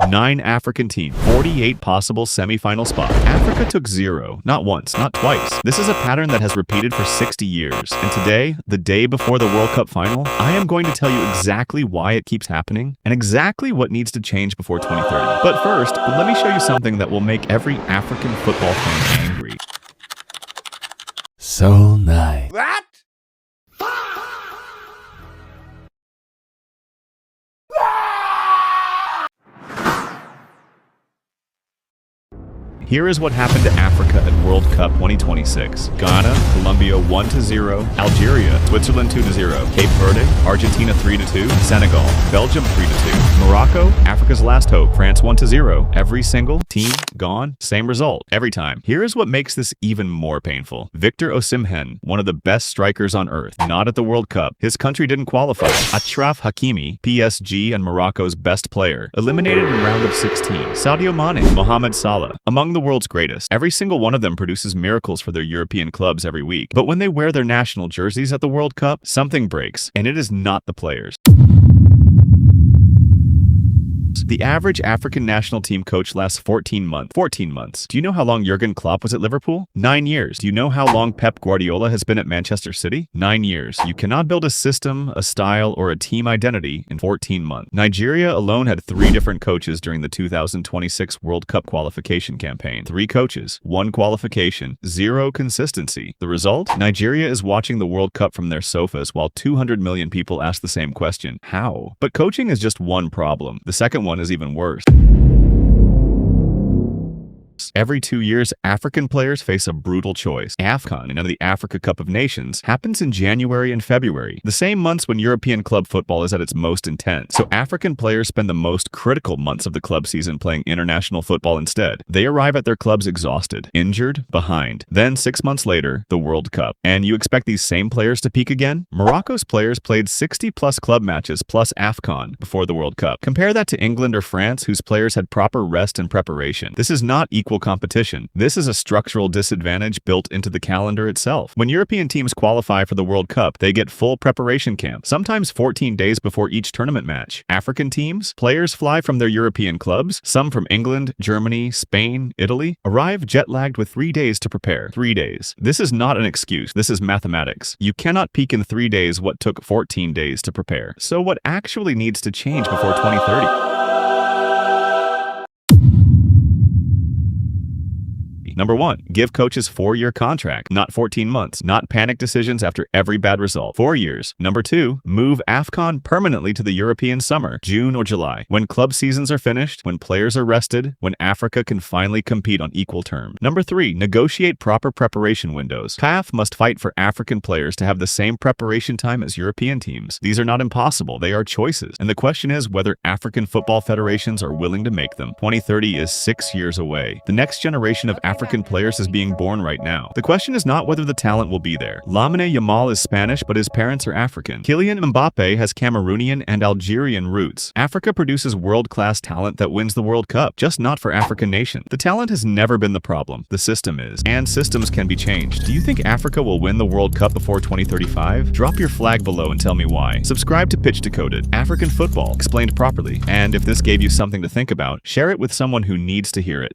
9 African teams, 48 possible semi-final spots. Africa took 0, not once, not twice. This is a pattern that has repeated for 60 years. And today, the day before the World Cup final, I am going to tell you exactly why it keeps happening and exactly what needs to change before 2030. But first, let me show you something that will make every African football fan angry. So nice. What? Here is what happened to Africa at World Cup 2026. Ghana, Colombia 1-0, Algeria, Switzerland 2-0, Cape Verde, Argentina 3-2, Senegal, Belgium 3-2, Morocco, Africa's last hope, France 1-0. Every single team gone, same result every time. Here is what makes this even more painful. Victor Osimhen, one of the best strikers on earth, not at the World Cup. His country didn't qualify. Achraf Hakimi, PSG and Morocco's best player, eliminated in round of 16. Sadio Mane, Mohamed Salah, among the world's greatest. Every single one of them produces miracles for their European clubs every week. But when they wear their national jerseys at the World Cup, something breaks, and it is not the players. The average African national team coach lasts 14 months. 14 months. Do you know how long Jurgen Klopp was at Liverpool? 9 years. Do you know how long Pep Guardiola has been at Manchester City? 9 years. You cannot build a system, a style, or a team identity in 14 months. Nigeria alone had 3 different coaches during the 2026 World Cup qualification campaign. 3 coaches, 1 qualification, 0 consistency. The result? Nigeria is watching the World Cup from their sofas while 200 million people ask the same question. How? But coaching is just one problem. The second one is even worse. Every 2 years, African players face a brutal choice. AFCON, and the Africa Cup of Nations, happens in January and February, the same months when European club football is at its most intense. So African players spend the most critical months of the club season playing international football instead. They arrive at their clubs exhausted, injured, behind. Then 6 months later, the World Cup. And you expect these same players to peak again? Morocco's players played 60-plus club matches plus AFCON before the World Cup. Compare that to England or France, whose players had proper rest and preparation. This is not equal competition. This is a structural disadvantage built into the calendar itself. When European teams qualify for the World Cup, they get full preparation camp, sometimes 14 days before each tournament match. African teams, players fly from their European clubs, some from England, Germany, Spain, Italy, arrive jet-lagged with 3 days to prepare. 3 days. This is not an excuse. This is mathematics. You cannot peak in 3 days what took 14 days to prepare. So what actually needs to change before 2030? Number 1, give coaches 4-year contract, not 14 months, not panic decisions after every bad result. 4 years. Number 2, move AFCON permanently to the European summer, June or July, when club seasons are finished, when players are rested, when Africa can finally compete on equal terms. Number 3, negotiate proper preparation windows. CAF must fight for African players to have the same preparation time as European teams. These are not impossible, they are choices. And the question is whether African football federations are willing to make them. 2030 is 6 years away. The next generation of African players is being born right now. The question is not whether the talent will be there. Lamine Yamal is Spanish, but his parents are African. Kylian Mbappe has Cameroonian and Algerian roots. Africa produces world-class talent that wins the World Cup, just not for African nations. The talent has never been the problem. The system is. And systems can be changed. Do you think Africa will win the World Cup before 2035? Drop your flag below and tell me why. Subscribe to PitchDecoded, African football explained properly. And if this gave you something to think about, share it with someone who needs to hear it.